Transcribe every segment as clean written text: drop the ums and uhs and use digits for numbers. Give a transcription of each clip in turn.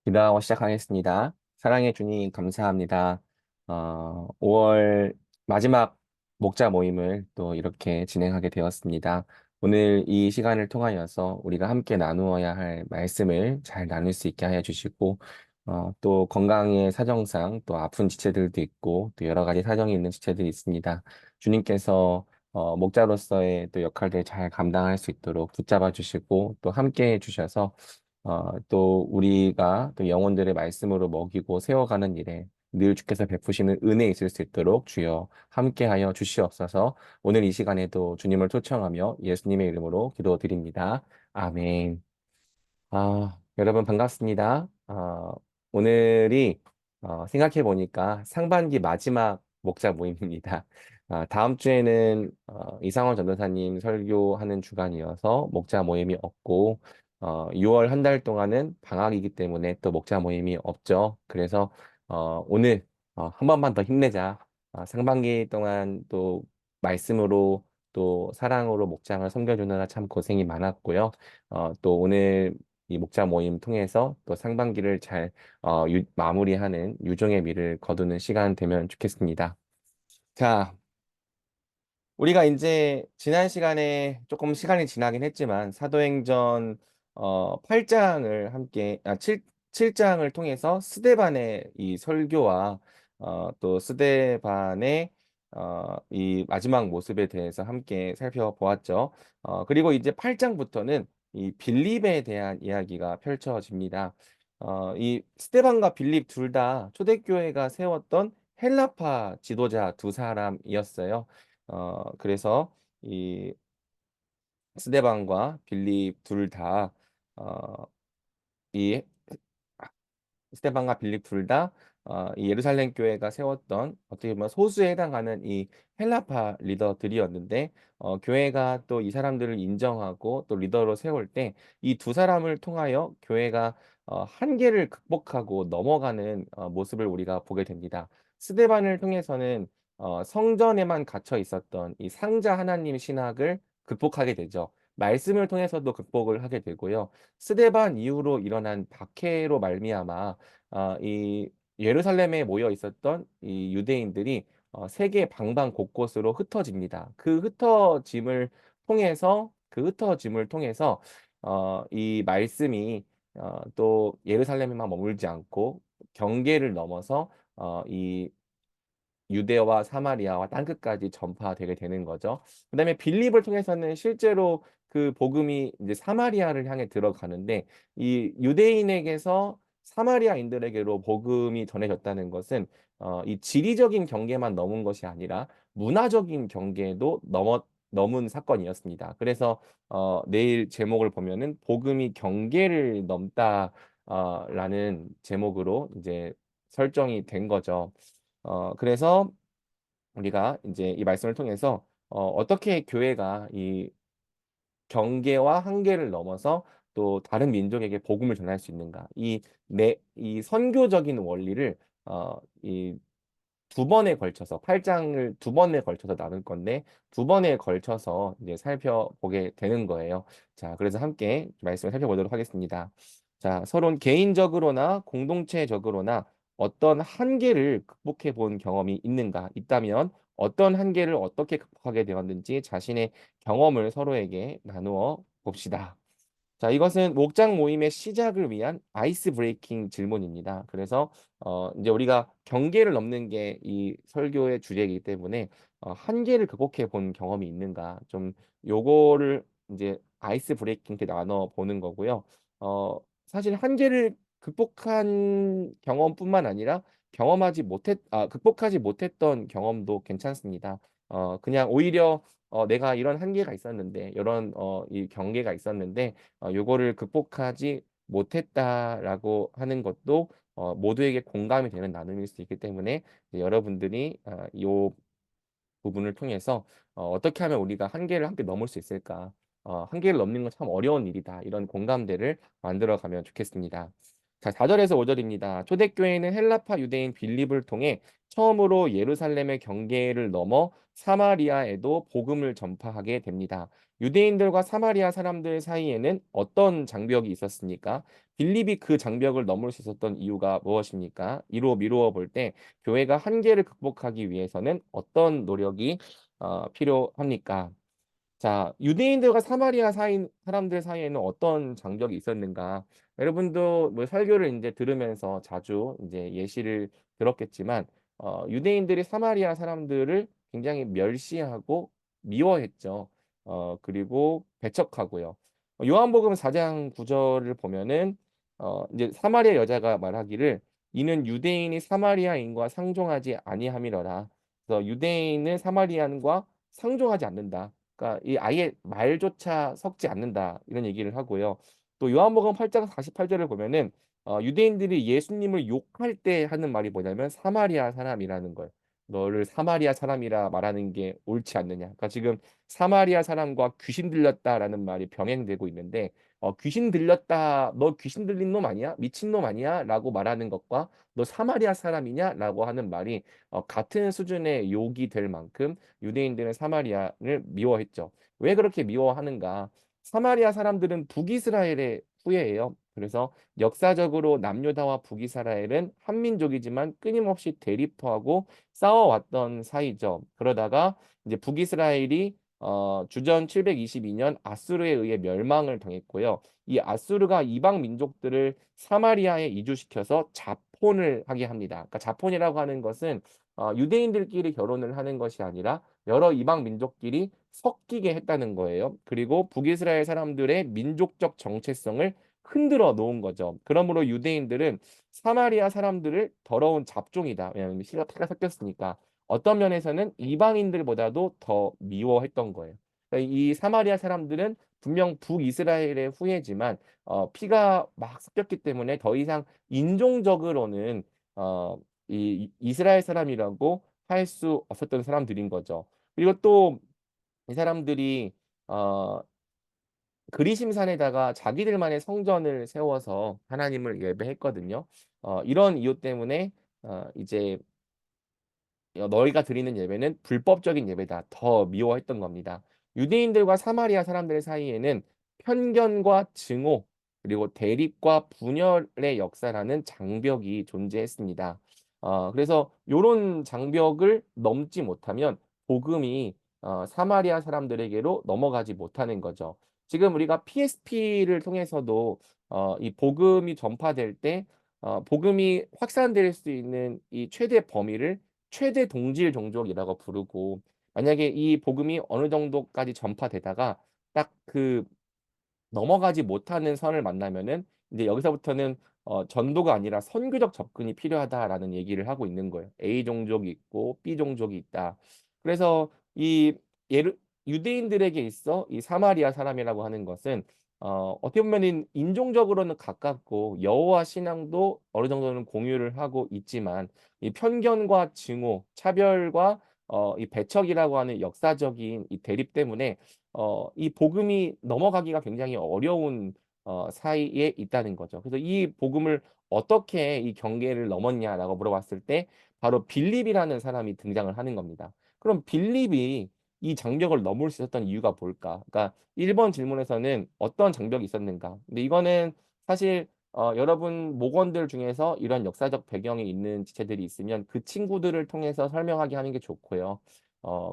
기도하고 시작하겠습니다. 사랑해 주님 감사합니다. 5월 마지막 목자 모임을 또 이렇게 진행하게 되었습니다. 오늘 이 시간을 통하여서 우리가 함께 나누어야 할 말씀을 잘 나눌 수 있게 하여 주시고, 또 건강의 사정상 또 아픈 지체들도 있고 또 여러 가지 사정이 있는 지체들이 있습니다. 주님께서 목자로서의 또 역할을 잘 감당할 수 있도록 붙잡아 주시고 또 함께 해 주셔서 또 우리가 또 영혼들의 말씀으로 먹이고 세워가는 일에 늘 주께서 베푸시는 은혜 있을 수 있도록 주여 함께하여 주시옵소서. 오늘 이 시간에도 주님을 초청하며 예수님의 이름으로 기도드립니다. 아멘. 여러분 반갑습니다. 오늘이 생각해 보니까 상반기 마지막 목자 모임입니다. 다음 주에는 이상원 전도사님 설교하는 주간이어서 목자 모임이 없고 6월 한 달 동안은 방학이기 때문에 또 목자 모임이 없죠. 그래서 오늘 한 번만 더 힘내자. 상반기 동안 또 말씀으로 또 사랑으로 목장을 섬겨주느라 참 고생이 많았고요. 또 오늘 이 목자 모임 통해서 또 상반기를 잘 마무리하는 유종의 미를 거두는 시간 되면 좋겠습니다. 자, 우리가 이제 지난 시간에 조금 시간이 지나긴 했지만 사도행전 8장을 함께 7장을 통해서 스데반의 이 설교와 또 스데반의 이 마지막 모습에 대해서 함께 살펴보았죠. 그리고 이제 8장부터는 이 빌립에 대한 이야기가 펼쳐집니다. 이 스데반과 빌립 둘 다 초대교회가 세웠던 헬라파 지도자 두 사람이었어요. 그래서 이 스데반과 빌립 둘 다, 이 스테반과 빌립 둘 다 이 예루살렘 교회가 세웠던 어떻게 보면 소수에 해당하는 이 헬라파 리더들이었는데 교회가 또 이 사람들을 인정하고 또 리더로 세울 때 이 두 사람을 통하여 교회가 한계를 극복하고 넘어가는 모습을 우리가 보게 됩니다. 스데반을 통해서는 성전에만 갇혀 있었던 이 상자 하나님 신학을 극복하게 되죠. 말씀을 통해서도 극복을 하게 되고요. 스데반 이후로 일어난 박해로 말미암아 이 예루살렘에 모여 있었던 이 유대인들이 세계 방방 곳곳으로 흩어집니다. 그 흩어짐을 통해서 이 말씀이 또 예루살렘에만 머물지 않고 경계를 넘어서 이 유대와 사마리아와 땅끝까지 전파되게 되는 거죠. 그다음에 빌립을 통해서는 실제로 그 복음이 이제 사마리아를 향해 들어가는데 이 유대인에게서 사마리아인들에게로 복음이 전해졌다는 것은 이 지리적인 경계만 넘은 것이 아니라 문화적인 경계도 넘은 사건이었습니다. 그래서 내일 제목을 보면은 복음이 경계를 넘다 라는 제목으로 이제 설정이 된 거죠. 그래서 우리가 이제 이 말씀을 통해서 어떻게 교회가 이 경계와 한계를 넘어서 또 다른 민족에게 복음을 전할 수 있는가? 이 선교적인 원리를 이 두 번에 걸쳐서 8장을 두 번에 걸쳐서 나눌 건데 두 번에 걸쳐서 이제 살펴보게 되는 거예요. 자, 그래서 함께 말씀을 살펴보도록 하겠습니다. 자, 서론 개인적으로나 공동체적으로나 어떤 한계를 극복해 본 경험이 있는가? 있다면 어떤 한계를 어떻게 극복하게 되었는지 자신의 경험을 서로에게 나누어 봅시다. 자, 이것은 목장 모임의 시작을 위한 아이스 브레이킹 질문입니다. 그래서 이제 우리가 경계를 넘는 게 이 설교의 주제이기 때문에 한계를 극복해 본 경험이 있는가 좀 요거를 이제 아이스 브레이킹 때 나눠 보는 거고요. 사실 한계를 극복한 경험뿐만 아니라 극복하지 못했던 경험도 괜찮습니다. 그냥 오히려 내가 이런 한계가 있었는데 이런 이 경계가 있었는데 요거를 극복하지 못했다라고 하는 것도 모두에게 공감이 되는 나눔일 수 있기 때문에 이제 여러분들이 요 부분을 통해서 어떻게 하면 우리가 한계를 함께 넘을 수 있을까? 한계를 넘는 건 참 어려운 일이다. 이런 공감대를 만들어 가면 좋겠습니다. 자, 4절에서 5절입니다. 초대교회는 헬라파 유대인 빌립을 통해 처음으로 예루살렘의 경계를 넘어 사마리아에도 복음을 전파하게 됩니다. 유대인들과 사마리아 사람들 사이에는 어떤 장벽이 있었습니까? 빌립이 그 장벽을 넘을 수 있었던 이유가 무엇입니까? 이로 미루어 볼 때 교회가 한계를 극복하기 위해서는 어떤 노력이 필요합니까? 자, 유대인들과 사마리아 사람들 사이에는 어떤 장벽이 있었는가? 여러분도 뭐 설교를 이제 들으면서 자주 이제 예시를 들었겠지만, 유대인들이 사마리아 사람들을 굉장히 멸시하고 미워했죠. 그리고 배척하고요. 요한복음 4장 9절을 보면은, 이제 사마리아 여자가 말하기를 이는 유대인이 사마리아인과 상종하지 아니함이러라. 그래서 유대인은 사마리아인과 상종하지 않는다. 그러니까 이 아예 말조차 섞지 않는다 이런 얘기를 하고요. 또 요한복음 8장 48절을 보면은 유대인들이 예수님을 욕할 때 하는 말이 뭐냐면 사마리아 사람이라는 거예요. 너를 사마리아 사람이라 말하는 게 옳지 않느냐. 그러니까 지금 사마리아 사람과 귀신 들렸다라는 말이 병행되고 있는데 귀신 들렸다. 너 귀신 들린 놈 아니야? 미친 놈 아니야? 라고 말하는 것과 너 사마리아 사람이냐? 라고 하는 말이 같은 수준의 욕이 될 만큼 유대인들은 사마리아를 미워했죠. 왜 그렇게 미워하는가? 사마리아 사람들은 북이스라엘의 후예예요. 그래서 역사적으로 남유다와 북이스라엘은 한민족이지만 끊임없이 대립하고 싸워왔던 사이죠. 그러다가 이제 북이스라엘이 주전 722년 아수르에 의해 멸망을 당했고요. 이 아수르가 이방 민족들을 사마리아에 이주시켜서 자폰을 하게 합니다. 그러니까 자폰이라고 하는 것은 유대인들끼리 결혼을 하는 것이 아니라 여러 이방 민족끼리 섞이게 했다는 거예요. 그리고 북이스라엘 사람들의 민족적 정체성을 흔들어 놓은 거죠. 그러므로 유대인들은 사마리아 사람들을 더러운 잡종이다. 왜냐하면 피가 섞였으니까. 어떤 면에서는 이방인들보다도 더 미워했던 거예요. 그러니까 이 사마리아 사람들은 분명 북이스라엘의 후예지만 피가 막 섞였기 때문에 더 이상 인종적으로는 어, 이 이스라엘 사람이라고 할 수 없었던 사람들인 거죠. 그리고 또 이 사람들이 어, 그리심산에다가 자기들만의 성전을 세워서 하나님을 예배했거든요. 이런 이유 때문에 이제 너희가 드리는 예배는 불법적인 예배다. 더 미워했던 겁니다. 유대인들과 사마리아 사람들 사이에는 편견과 증오, 그리고 대립과 분열의 역사라는 장벽이 존재했습니다. 그래서 이런 장벽을 넘지 못하면 복음이 사마리아 사람들에게로 넘어가지 못하는 거죠. 지금 우리가 PSP를 통해서도 이 복음이 전파될 때 복음이 확산될 수 있는 이 최대 범위를 최대 동질 종족이라고 부르고 만약에 이 복음이 어느 정도까지 전파되다가 딱 그 넘어가지 못하는 선을 만나면은 이제 여기서부터는 전도가 아니라 선교적 접근이 필요하다라는 얘기를 하고 있는 거예요. A 종족이 있고 B 종족이 있다. 그래서 이 예루 유대인들에게 있어 이 사마리아 사람이라고 하는 것은 어떻게 보면은 인종적으로는 가깝고 여호와 신앙도 어느 정도는 공유를 하고 있지만 이 편견과 증오, 차별과 이 배척이라고 하는 역사적인 이 대립 때문에 이 복음이 넘어가기가 굉장히 어려운 사이에 있다는 거죠. 그래서 이 복음을 어떻게 이 경계를 넘었냐라고 물어봤을 때 바로 빌립이라는 사람이 등장을 하는 겁니다. 그럼 빌립이 이 장벽을 넘을 수 있었던 이유가 뭘까? 그러니까 1번 질문에서는 어떤 장벽이 있었는가? 근데 이거는 사실 여러분 목원들 중에서 이런 역사적 배경이 있는 지체들이 있으면 그 친구들을 통해서 설명하게 하는 게 좋고요.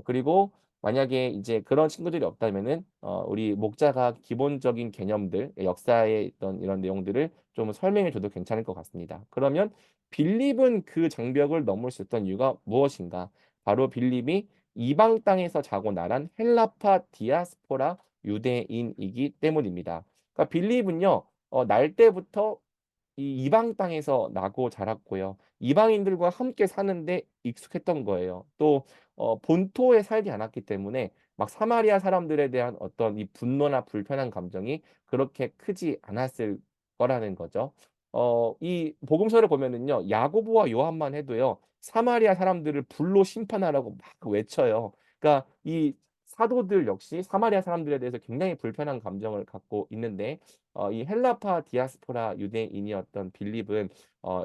그리고 만약에 이제 그런 친구들이 없다면은 우리 목자가 기본적인 개념들, 역사에 있던 이런 내용들을 좀 설명해 줘도 괜찮을 것 같습니다. 그러면 빌립은 그 장벽을 넘을 수 있었던 이유가 무엇인가? 바로 빌립이 이방 땅에서 자고 나란 헬라파 디아스포라 유대인이기 때문입니다. 그러니까 빌립은요, 날 때부터 이 이방 땅에서 나고 자랐고요. 이방인들과 함께 사는데 익숙했던 거예요. 또 본토에 살지 않았기 때문에 막 사마리아 사람들에 대한 어떤 이 분노나 불편한 감정이 그렇게 크지 않았을 거라는 거죠. 이 복음서를 보면은요. 야고보와 요한만 해도요. 사마리아 사람들을 불로 심판하라고 막 외쳐요. 그러니까 이 사도들 역시 사마리아 사람들에 대해서 굉장히 불편한 감정을 갖고 있는데 이 헬라파 디아스포라 유대인이었던 빌립은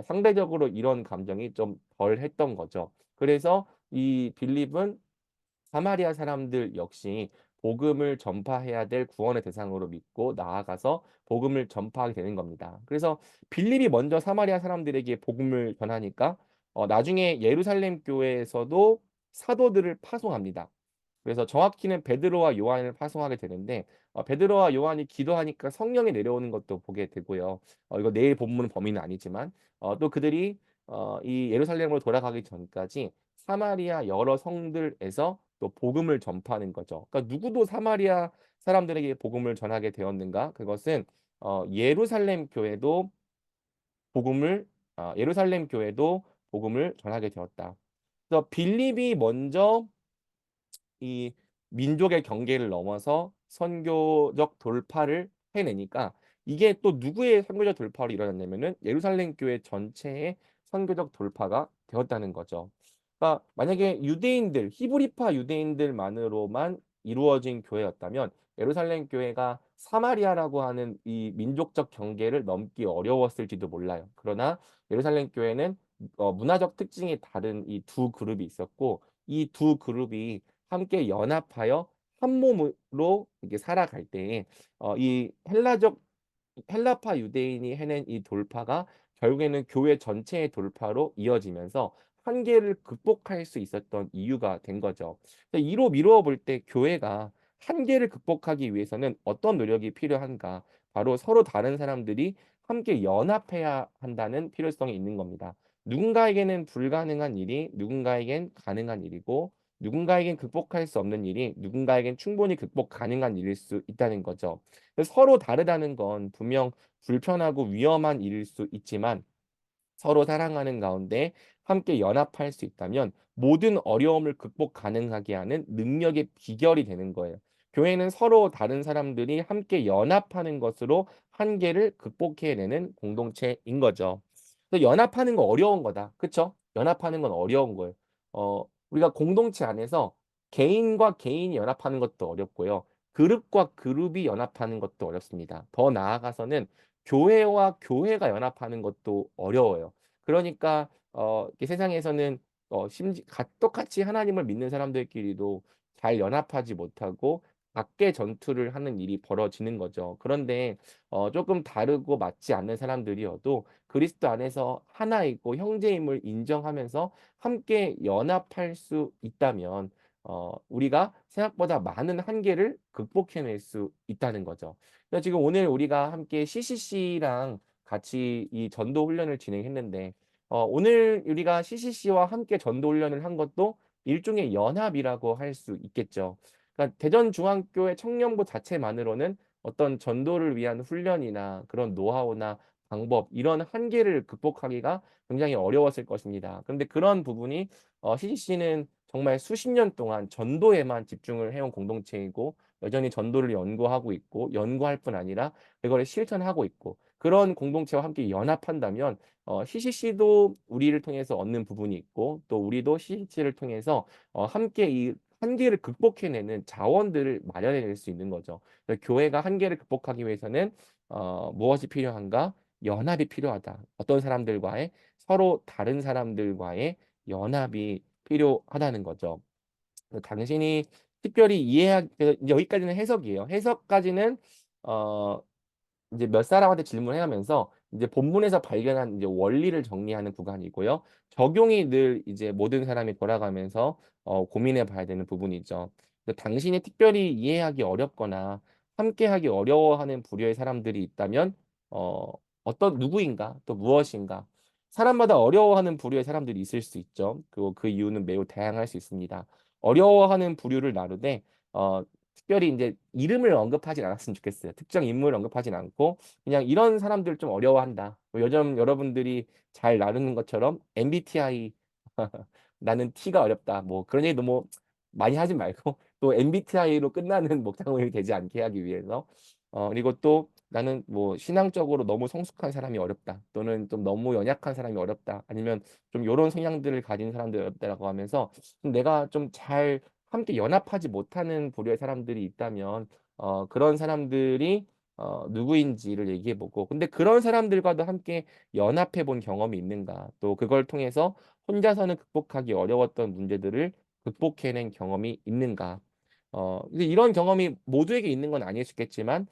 상대적으로 이런 감정이 좀 덜했던 거죠. 그래서 이 빌립은 사마리아 사람들 역시 복음을 전파해야 될 구원의 대상으로 믿고 나아가서 복음을 전파하게 되는 겁니다. 그래서 빌립이 먼저 사마리아 사람들에게 복음을 전하니까 나중에 예루살렘 교회에서도 사도들을 파송합니다. 그래서 정확히는 베드로와 요한을 파송하게 되는데 베드로와 요한이 기도하니까 성령이 내려오는 것도 보게 되고요. 이거 내일 본문 범위는 아니지만 또 그들이 이 예루살렘으로 돌아가기 전까지 사마리아 여러 성들에서 또 복음을 전파하는 거죠. 그러니까 누구도 사마리아 사람들에게 복음을 전하게 되었는가? 그것은 예루살렘 교회도 예루살렘 교회도 복음을 전하게 되었다. 그래서 빌립이 먼저 이 민족의 경계를 넘어서 선교적 돌파를 해내니까 이게 또 누구의 선교적 돌파로 일어났냐면은 예루살렘 교회 전체의 선교적 돌파가 되었다는 거죠. 그러니까 만약에 유대인들, 히브리파 유대인들만으로만 이루어진 교회였다면 예루살렘 교회가 사마리아라고 하는 이 민족적 경계를 넘기 어려웠을지도 몰라요. 그러나 예루살렘 교회는 문화적 특징이 다른 이 두 그룹이 있었고 이 두 그룹이 함께 연합하여 한 몸으로 이렇게 살아갈 때에 이 헬라파 유대인이 해낸 이 돌파가 결국에는 교회 전체의 돌파로 이어지면서 한계를 극복할 수 있었던 이유가 된 거죠. 이로 미루어 볼 때 교회가 한계를 극복하기 위해서는 어떤 노력이 필요한가? 바로 서로 다른 사람들이 함께 연합해야 한다는 필요성이 있는 겁니다. 누군가에게는 불가능한 일이 누군가에겐 가능한 일이고 누군가에겐 극복할 수 없는 일이 누군가에겐 충분히 극복 가능한 일일 수 있다는 거죠. 서로 다르다는 건 분명 불편하고 위험한 일일 수 있지만 서로 사랑하는 가운데 함께 연합할 수 있다면 모든 어려움을 극복 가능하게 하는 능력의 비결이 되는 거예요. 교회는 서로 다른 사람들이 함께 연합하는 것으로 한계를 극복해내는 공동체인 거죠. 그래서 연합하는 거 어려운 거다. 그쵸? 연합하는 건 어려운 거예요. 우리가 공동체 안에서 개인과 개인이 연합하는 것도 어렵고요. 그룹과 그룹이 연합하는 것도 어렵습니다. 더 나아가서는 교회와 교회가 연합하는 것도 어려워요. 그러니까 이 세상에서는 똑같이 하나님을 믿는 사람들끼리도 잘 연합하지 못하고 각계 전투를 하는 일이 벌어지는 거죠. 그런데 조금 다르고 맞지 않는 사람들이어도 그리스도 안에서 하나이고 형제임을 인정하면서 함께 연합할 수 있다면 우리가 생각보다 많은 한계를 극복해낼 수 있다는 거죠. 그래서 지금 오늘 우리가 함께 CCC랑 같이 이 전도 훈련을 진행했는데 오늘 우리가 CCC와 함께 전도 훈련을 한 것도 일종의 연합이라고 할 수 있겠죠. 그러니까 대전중앙교회 청년부 자체만으로는 어떤 전도를 위한 훈련이나 그런 노하우나 방법 이런 한계를 극복하기가 굉장히 어려웠을 것입니다. 그런데 그런 부분이 CCC는 정말 수십 년 동안 전도에만 집중을 해온 공동체이고 여전히 전도를 연구하고 있고 연구할 뿐 아니라 그거를 실천하고 있고 그런 공동체와 함께 연합한다면 CCC도 우리를 통해서 얻는 부분이 있고 또 우리도 CCC를 통해서 함께 이 한계를 극복해내는 자원들을 마련해낼 수 있는 거죠. 그래서 교회가 한계를 극복하기 위해서는 무엇이 필요한가? 연합이 필요하다. 어떤 사람들과의 서로 다른 사람들과의 연합이 필요하다는 거죠. 당신이 특별히 이제 여기까지는 해석이에요. 해석까지는 어, 이제 몇 사람한테 질문해 가면서 이제 본문에서 발견한 이제 원리를 정리하는 구간이고요. 적용이 늘 이제 모든 사람이 돌아가면서 고민해 봐야 되는 부분이죠. 당신이 특별히 이해하기 어렵거나 함께하기 어려워하는 부류의 사람들이 있다면 어, 어떤 누구인가 또 무엇인가 사람마다 어려워하는 부류의 사람들이 있을 수 있죠. 그리고 그 이유는 매우 다양할 수 있습니다. 어려워하는 부류를 나누되 특별히 이제 이름을 언급하진 않았으면 좋겠어요. 특정 인물을 언급하진 않고 그냥 이런 사람들 좀 어려워한다. 뭐 요즘 여러분들이 잘 나누는 것처럼 MBTI 나는 T가 어렵다. 뭐 그런 얘기 너무 많이 하지 말고 또 MBTI로 끝나는 목장물이 되지 않게 하기 위해서 그리고 또 나는 뭐 신앙적으로 너무 성숙한 사람이 어렵다. 또는 좀 너무 연약한 사람이 어렵다. 아니면 좀 요런 성향들을 가진 사람들이 어렵다라고 하면서 좀 내가 좀 잘 함께 연합하지 못하는 부류의 사람들이 있다면 그런 사람들이 누구인지를 얘기해보고 근데 그런 사람들과도 함께 연합해 본 경험이 있는가 또 그걸 통해서 혼자서는 극복하기 어려웠던 문제들을 극복해낸 경험이 있는가 근데 이런 경험이 모두에게 있는 건 아닐 수 있겠지만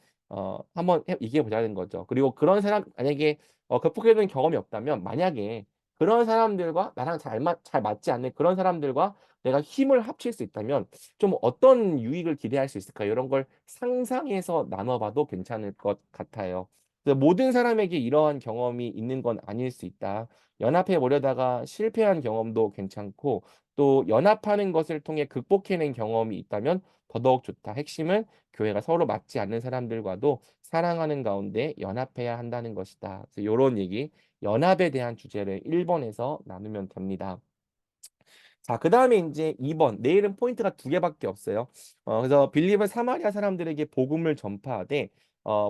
한번 얘기해 보자는 거죠. 그리고 그런 사람 만약에 극복해낸 경험이 없다면 만약에 그런 사람들과 나랑 잘 맞지 않는 그런 사람들과 내가 힘을 합칠 수 있다면 좀 어떤 유익을 기대할 수 있을까? 이런 걸 상상해서 나눠봐도 괜찮을 것 같아요. 그래서 모든 사람에게 이러한 경험이 있는 건 아닐 수 있다. 연합해 보려다가 실패한 경험도 괜찮고 또 연합하는 것을 통해 극복해낸 경험이 있다면 더더욱 좋다. 핵심은 교회가 서로 맞지 않는 사람들과도 사랑하는 가운데 연합해야 한다는 것이다. 그래서 이런 얘기, 연합에 대한 주제를 1번에서 나누면 됩니다. 자, 그다음에 이제 2번. 내일은 포인트가 두 개밖에 없어요. 그래서 빌립은 사마리아 사람들에게 복음을 전파하되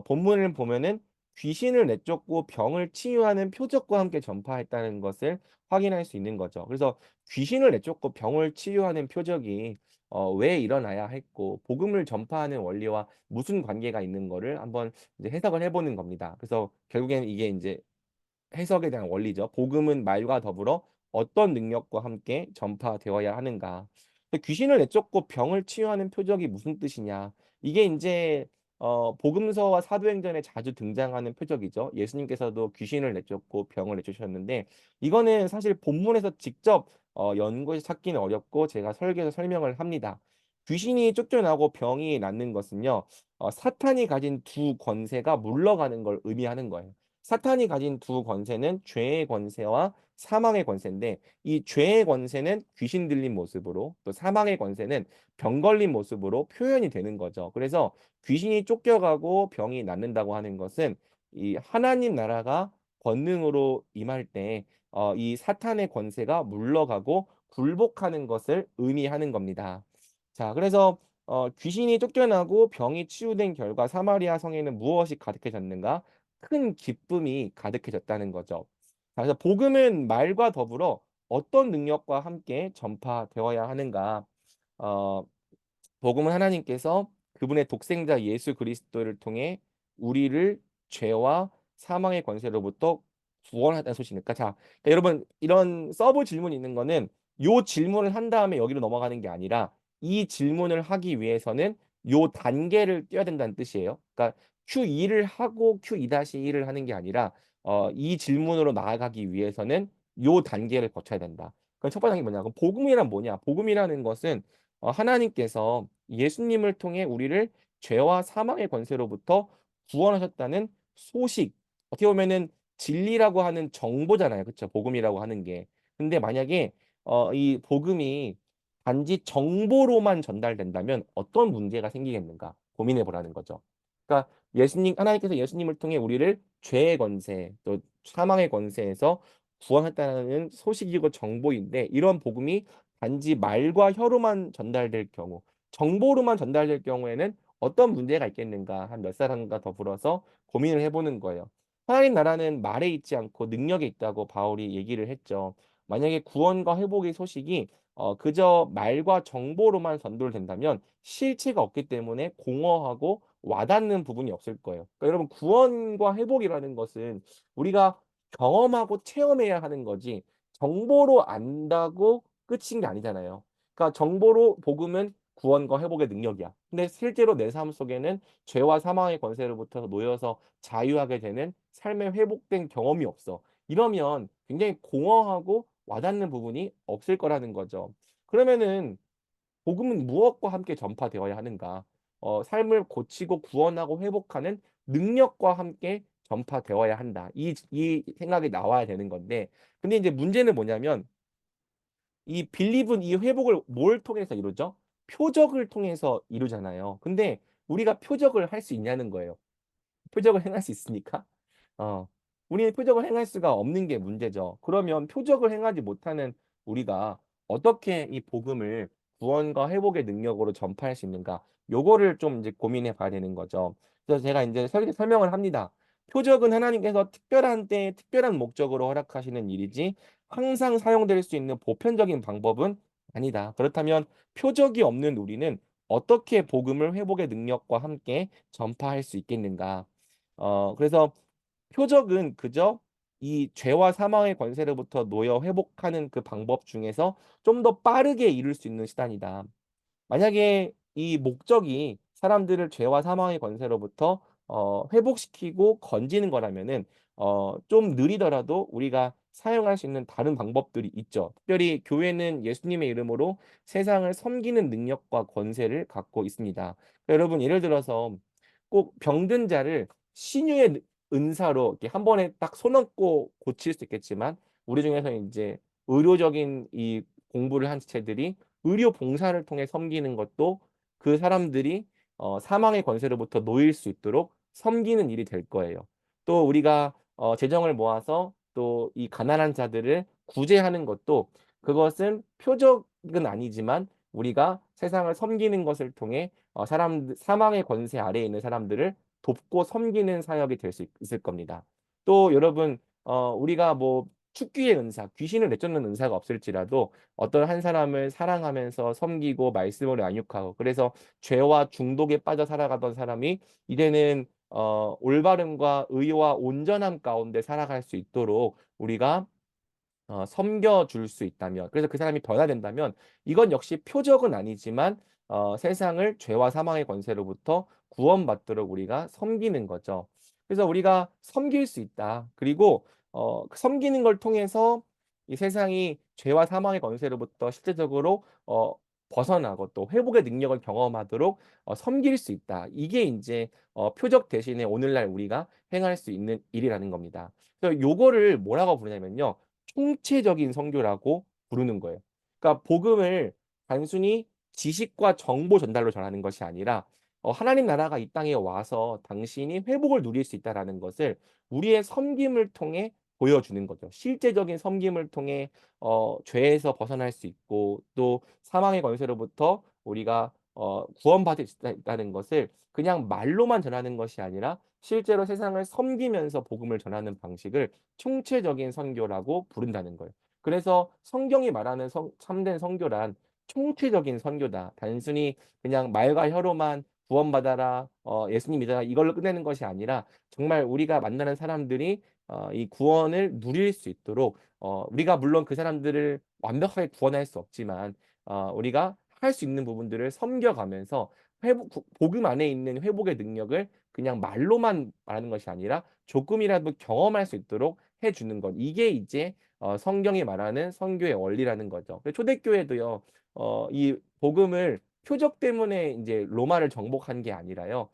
본문을 보면은 귀신을 내쫓고 병을 치유하는 표적과 함께 전파했다는 것을 확인할 수 있는 거죠. 그래서 귀신을 내쫓고 병을 치유하는 표적이 왜 일어나야 했고 복음을 전파하는 원리와 무슨 관계가 있는 거를 한번 이제 해석을 해보는 겁니다. 그래서 결국에는 이게 이제 해석에 대한 원리죠. 복음은 말과 더불어 어떤 능력과 함께 전파되어야 하는가. 근데 귀신을 내쫓고 병을 치유하는 표적이 무슨 뜻이냐. 이게 이제 복음서와 사도행전에 자주 등장하는 표적이죠. 예수님께서도 귀신을 내쫓고 병을 내쫓으셨는데 이거는 사실 본문에서 직접 연구해서 찾기는 어렵고 제가 설계해서 설명을 합니다. 귀신이 쫓겨나고 병이 낫는 것은요. 사탄이 가진 두 권세가 물러가는 걸 의미하는 거예요. 사탄이 가진 두 권세는 죄의 권세와 사망의 권세인데 이 죄의 권세는 귀신 들린 모습으로 또 사망의 권세는 병 걸린 모습으로 표현이 되는 거죠. 그래서 귀신이 쫓겨가고 병이 낫는다고 하는 것은 이 하나님 나라가 권능으로 임할 때 이 사탄의 권세가 물러가고 굴복하는 것을 의미하는 겁니다. 자, 그래서 귀신이 쫓겨나고 병이 치유된 결과 사마리아 성에는 무엇이 가득해졌는가? 큰 기쁨이 가득해졌다는 거죠. 그래서 복음은 말과 더불어 어떤 능력과 함께 전파되어야 하는가? 어, 복음은 하나님께서 그분의 독생자 예수 그리스도를 통해 우리를 죄와 사망의 권세로부터 구원하다는 소식이니까 그러니까 여러분 이런 서브 질문이 있는 거는 요 질문을 한 다음에 여기로 넘어가는 게 아니라 이 질문을 하기 위해서는 요 단계를 뛰어야 된다는 뜻이에요. 그러니까 Q2를 하고 Q2-1을 하는 게 아니라 이 질문으로 나아가기 위해서는 요 단계를 거쳐야 된다. 그럼 첫 번째 단계 뭐냐? 그럼 복음이란 뭐냐? 복음이라는 것은 하나님께서 예수님을 통해 우리를 죄와 사망의 권세로부터 구원하셨다는 소식. 어떻게 보면은 진리라고 하는 정보잖아요. 그렇죠? 복음이라고 하는 게. 근데 만약에 이 복음이 단지 정보로만 전달된다면 어떤 문제가 생기겠는가 고민해 보라는 거죠. 그러니까 하나님께서 예수님을 통해 우리를 죄의 권세, 또 사망의 권세에서 구원했다는 소식이고 정보인데 이런 복음이 단지 말과 혀로만 전달될 경우, 정보로만 전달될 경우에는 어떤 문제가 있겠는가 한 몇 사람과 더불어서 고민을 해보는 거예요. 하나님 나라는 말에 있지 않고 능력에 있다고 바울이 얘기를 했죠. 만약에 구원과 회복의 소식이 그저 말과 정보로만 전달된다면 실체가 없기 때문에 공허하고 와닿는 부분이 없을 거예요. 그러니까 여러분 구원과 회복이라는 것은 우리가 경험하고 체험해야 하는 거지 정보로 안다고 끝인 게 아니잖아요. 그러니까 정보로 복음은 구원과 회복의 능력이야. 근데 실제로 내 삶 속에는 죄와 사망의 권세로부터 놓여서 자유하게 되는 삶의 회복된 경험이 없어. 이러면 굉장히 공허하고 와닿는 부분이 없을 거라는 거죠. 그러면은 복음은 무엇과 함께 전파되어야 하는가? 삶을 고치고 구원하고 회복하는 능력과 함께 전파되어야 한다. 이 생각이 나와야 되는 건데, 근데 이제 문제는 뭐냐면, 이 빌립은 이 회복을 뭘 통해서 이루죠? 표적을 통해서 이루잖아요. 근데 우리가 표적을 할 수 있냐는 거예요. 표적을 행할 수 있으니까. 어, 우리는 표적을 행할 수가 없는 게 문제죠. 그러면 표적을 행하지 못하는 우리가 어떻게 이 복음을 구원과 회복의 능력으로 전파할 수 있는가? 요거를 좀 이제 고민해 봐야 되는 거죠. 그래서 제가 이제 설명을 합니다. 표적은 하나님께서 특별한 때에 특별한 목적으로 허락하시는 일이지 항상 사용될 수 있는 보편적인 방법은 아니다. 그렇다면 표적이 없는 우리는 어떻게 복음을 회복의 능력과 함께 전파할 수 있겠는가? 그래서 표적은 그저 이 죄와 사망의 권세로부터 놓여 회복하는 그 방법 중에서 좀 더 빠르게 이룰 수 있는 수단이다. 만약에 이 목적이 사람들을 죄와 사망의 권세로부터 회복시키고 건지는 거라면은 좀 느리더라도 우리가 사용할 수 있는 다른 방법들이 있죠. 특별히 교회는 예수님의 이름으로 세상을 섬기는 능력과 권세를 갖고 있습니다. 여러분 예를 들어서 꼭 병든 자를 신유의 은사로 이렇게 한 번에 딱 손 얹고 고칠 수 있겠지만 우리 중에서 인제 의료적인 이 공부를 한 지체들이 의료 봉사를 통해 섬기는 것도 그 사람들이 사망의 권세로부터 놓일 수 있도록 섬기는 일이 될 거예요. 또 우리가 재정을 모아서 또 이 가난한 자들을 구제하는 것도 그것은 표적은 아니지만 우리가 세상을 섬기는 것을 통해 사람들 사망의 권세 아래에 있는 사람들을 돕고 섬기는 사역이 될 수 있을 겁니다. 또 여러분 우리가 뭐 축귀의 은사, 귀신을 내쫓는 은사가 없을지라도 어떤 한 사람을 사랑하면서 섬기고 말씀으로 양육하고 그래서 죄와 중독에 빠져 살아가던 사람이 이제는 올바름과 의와 온전함 가운데 살아갈 수 있도록 우리가 섬겨 줄 수 있다면 그래서 그 사람이 변화된다면 이건 역시 표적은 아니지만 세상을 죄와 사망의 권세로부터 구원받도록 우리가 섬기는 거죠. 그래서 우리가 섬길 수 있다. 그리고 그 섬기는 걸 통해서 이 세상이 죄와 사망의 권세로부터 실제적으로 벗어나고 또 회복의 능력을 경험하도록 섬길 수 있다. 이게 인제 표적 대신에 오늘날 우리가 행할 수 있는 일이라는 겁니다. 그래서 요거를 뭐라고 부르냐면요. 총체적인 선교라고 부르는 거예요. 그러니까 복음을 단순히 지식과 정보 전달로 전하는 것이 아니라 하나님 나라가 이 땅에 와서 당신이 회복을 누릴 수 있다라는 것을 우리의 섬김을 통해 보여주는 거죠. 실제적인 섬김을 통해 죄에서 벗어날 수 있고 또 사망의 권세로부터 우리가 구원받을 수 있다는 것을 그냥 말로만 전하는 것이 아니라 실제로 세상을 섬기면서 복음을 전하는 방식을 총체적인 선교라고 부른다는 거예요. 그래서 성경이 말하는 참된 선교란 총체적인 선교다. 단순히 그냥 말과 혀로만 "구원받아라. 예수님 믿어라." 이걸로 끝내는 것이 아니라 정말 우리가 만나는 사람들이 이 구원을 누릴 수 있도록 우리가 물론 그 사람들을 완벽하게 구원할 수 없지만 우리가 할 수 있는 부분들을 섬겨 가면서 회복 복음 안에 있는 회복의 능력을 그냥 말로만 말하는 것이 아니라 조금이라도 경험할 수 있도록 해 주는 것. 이게 이제 성경이 말하는 선교의 원리라는 거죠. 그 초대교회도요. 이 복음을 표적 때문에 인제 로마를 정복한 게 아니라요.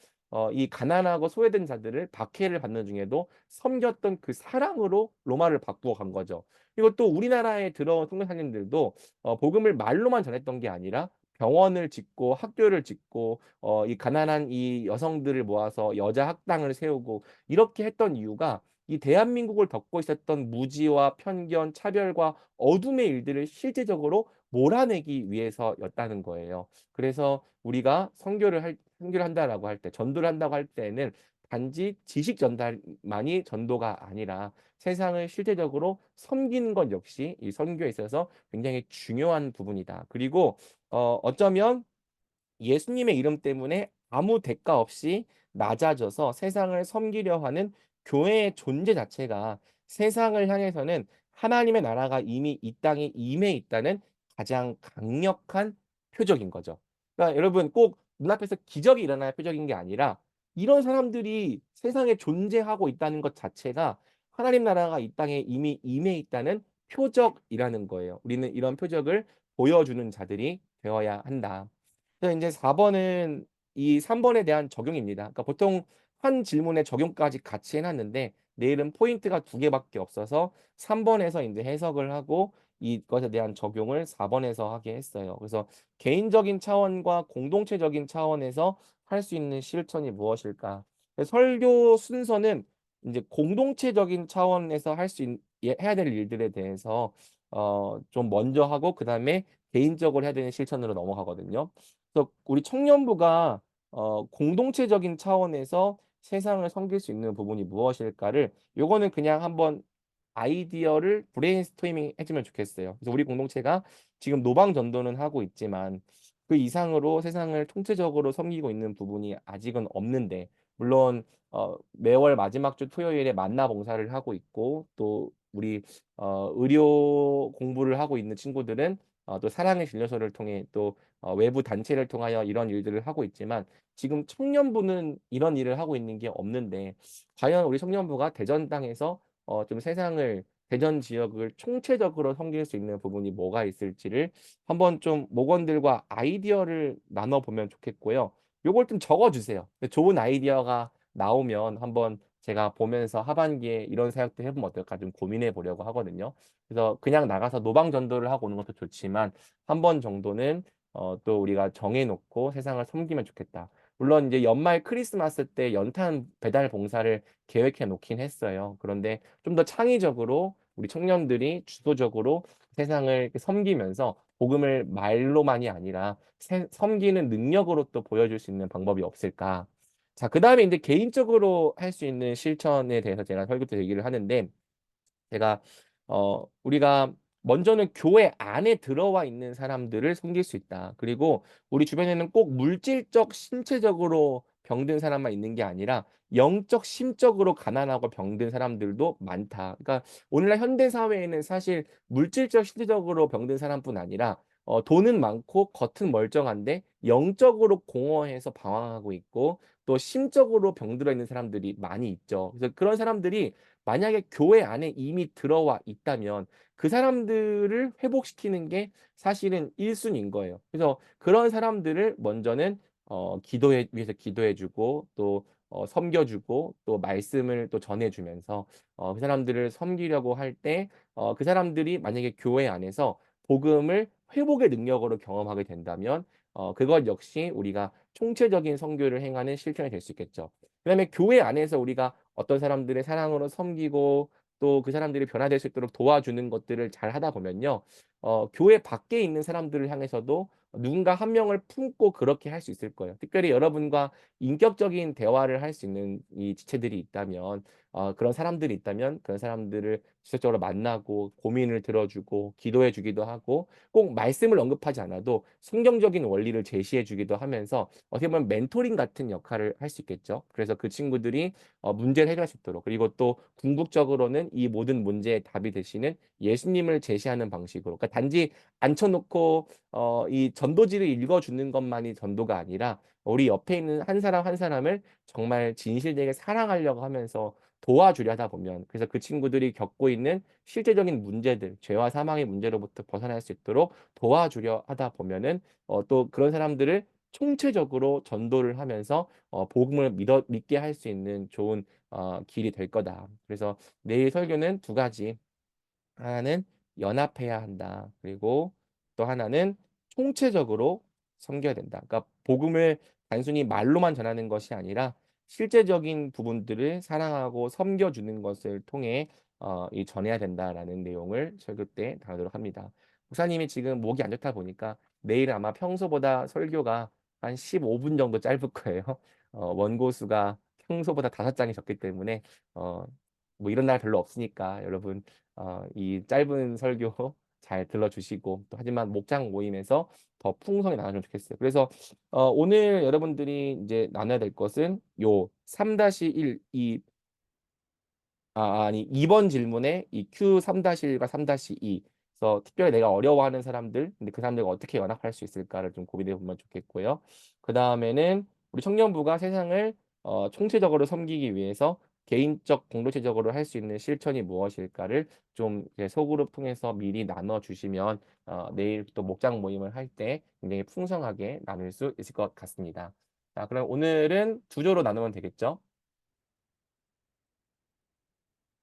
이 가난하고 소외된 자들을 박해를 받는 중에도 섬겼던 그 사랑으로 로마를 바꾸어 간 거죠. 그리고 또 우리나라에 들어온 선교사님들도 복음을 말로만 전했던 게 아니라 병원을 짓고 학교를 짓고 이 가난한 이 여성들을 모아서 여자 학당을 세우고 이렇게 했던 이유가 이 대한민국을 덮고 있었던 무지와 편견, 차별과 어둠의 일들을 실제적으로 몰아내기 위해서였다는 거예요. 그래서 우리가 선교를 한다라고 할 때 전도를 한다고 할 때에는 단지 지식 전달만이 전도가 아니라 세상을 실제적으로 섬기는 것 역시 이 선교에 있어서 굉장히 중요한 부분이다. 그리고 어쩌면 예수님의 이름 때문에 아무 대가 없이 낮아져서 세상을 섬기려 하는 교회의 존재 자체가 세상을 향해서는 하나님의 나라가 이미 이 땅에 임해 있다는 가장 강력한 표적인 거죠. 그러니까 여러분 꼭 눈앞에서 기적이 일어나야 표적인 게 아니라 이런 사람들이 세상에 존재하고 있다는 것 자체가 하나님 나라가 이 땅에 이미 임해 있다는 표적이라는 거예요. 우리는 이런 표적을 보여주는 자들이 되어야 한다. 그래서 인제 4 번은 이 3 번에 대한 적용입니다. 그러니까 보통 한 질문에 적용까지 같이 해 놨는데 내일은 포인트가 2 개밖에 없어서 3 번에서 인제 해석을 하고 이것에 대한 적용을 4 번에서 하게 했어요. 그래서 개인적인 차원과 공동체적인 차원에서 할 수 있는 실천이 무엇일까? 설교 순서는 인제 공동체적인 차원에서 할 수 있 예 해야 될 일들에 대해서 좀 먼저 하고 그다음에 개인적으로 해야 되는 실천으로 넘어가거든요. 그래서 우리 청년부가 공동체적인 차원에서 세상을 섬길 수 있는 부분이 무엇일까를 요거는 그냥 한번 아이디어를 브레인스토밍 해주면 좋겠어요. 그래서 우리 공동체가 지금 노방 전도는 하고 있지만 그 이상으로 세상을 통체적으로 섬기고 있는 부분이 아직은 없는데, 물론 매월 마지막 주 토요일에 만나 봉사를 하고 있고, 또 우리 의료 공부를 하고 있는 친구들은 또 사랑의 진료소를 통해 또 외부 단체를 통하여 이런 일들을 하고 있지만, 지금 청년부는 이런 일을 하고 있는 게 없는데, 과연 우리 청년부가 대전 땅에서 좀 세상을, 대전 지역을 총체적으로 섬길 수 있는 부분이 뭐가 있을지를 한번 좀 목원들과 아이디어를 나눠보면 좋겠고요. 요걸 좀 적어주세요. 좋은 아이디어가 나오면 한번 제가 보면서 하반기에 이런 사역도 해보면 어떨까 좀 고민해 보려고 하거든요. 그래서 그냥 나가서 노방전도를 하고 오는 것도 좋지만 한 번 정도는 또 우리가 정해놓고 세상을 섬기면 좋겠다. 물론 이제 연말 크리스마스 때 연탄 배달 봉사를 계획해 놓긴 했어요. 그런데 좀 더 창의적으로 우리 청년들이 주도적으로 세상을 이렇게 섬기면서 복음을 말로만이 아니라 섬기는 능력으로 또 보여줄 수 있는 방법이 없을까. 자, 그다음에 이제 개인적으로 할 수 있는 실천에 대해서 제가 설교 때 얘기를 하는데, 제가 우리가 먼저는 교회 안에 들어와 있는 사람들을 섬길 수 있다. 그리고 우리 주변에는 꼭 물질적, 신체적으로 병든 사람만 있는 게 아니라 영적, 심적으로 가난하고 병든 사람들도 많다. 그러니까 오늘날 현대 사회에는 사실 물질적, 신체적으로 병든 사람뿐 아니라 돈은 많고 겉은 멀쩡한데 영적으로 공허해서 방황하고 있고, 또 심적으로 병들어 있는 사람들이 많이 있죠. 그래서 그런 사람들이 만약에 교회 안에 이미 들어와 있다면 그 사람들을 회복시키는 게 사실은 1순위인 거예요. 그래서 그런 사람들을 먼저는 기도해 위해서 기도해 주고, 또 섬겨 주고, 또 말씀을 또 전해 주면서 그 사람들을 섬기려고 할 때 그 사람들이 만약에 교회 안에서 복음을 회복의 능력으로 경험하게 된다면 그것 역시 우리가 총체적인 선교를 행하는 실천이 될 수 있겠죠. 그다음에 교회 안에서 우리가 어떤 사람들의 사랑으로 섬기고, 또 그 사람들이 변화될 수 있도록 도와주는 것들을 잘 하다 보면요. 교회 밖에 있는 사람들을 향해서도 누군가 한 명을 품고 그렇게 할 수 있을 거예요. 특별히 여러분과 인격적인 대화를 할 수 있는 이 지체들이 있다면, 그런 사람들이 있다면 그런 사람들을 지속적으로 만나고 고민을 들어주고 기도해 주기도 하고, 꼭 말씀을 언급하지 않아도 성경적인 원리를 제시해 주기도 하면서 어떻게 보면 멘토링 같은 역할을 할 수 있겠죠. 그래서 그 친구들이 문제를 해결할 수 있도록, 그리고 또 궁극적으로는 이 모든 문제의 답이 되시는 예수님을 제시하는 방식으로, 그러니까 단지 앉혀놓고 이 전도지를 읽어주는 것만이 전도가 아니라 우리 옆에 있는 한 사람 한 사람을 정말 진실되게 사랑하려고 하면서 도와주려 하다 보면, 그래서 그 친구들이 겪고 있는 실제적인 문제들, 죄와 사망의 문제로부터 벗어날 수 있도록 도와주려 하다 보면은 또 그런 사람들을 총체적으로 전도를 하면서 복음을 믿게 할 수 있는 좋은 길이 될 거다. 그래서 내일 설교는 두 가지. 하나는 연합해야 한다. 그리고 또 하나는 총체적으로 섬겨야 된다. 그러니까 복음을 단순히 말로만 전하는 것이 아니라 실제적인 부분들을 사랑하고 섬겨주는 것을 통해 이 전해야 된다라는 내용을 설교 때 다루도록 합니다. 목사님이 지금 목이 안 좋다 보니까 내일 아마 평소보다 설교가 한 15분 정도 짧을 거예요. 원고 수가 평소보다 5장이 적기 때문에 어, 뭐 이런 날 별로 없으니까 여러분 이 짧은 설교 잘 들러주시고, 또 하지만 목장 모임에서 더 풍성히 나눠주면 좋겠어요. 그래서 오늘 여러분들이 이제 나눠야 될 것은 요 3-1, 이 아니 2번 질문에 이 Q3-1과 3-2, 그래서 특별히 내가 어려워하는 사람들, 근데 그 사람들과 어떻게 연합할 수 있을까를 좀 고민해 보면 좋겠고요. 그 다음에는 우리 청년부가 세상을 총체적으로 섬기기 위해서 개인적, 공동체적으로 할 수 있는 실천이 무엇일까를 좀 이제 소그룹 통해서 미리 나눠 주시면 내일 또 목장 모임을 할 때 굉장히 풍성하게 나눌 수 있을 것 같습니다. 자, 그럼 오늘은 두 조로 나누면 되겠죠?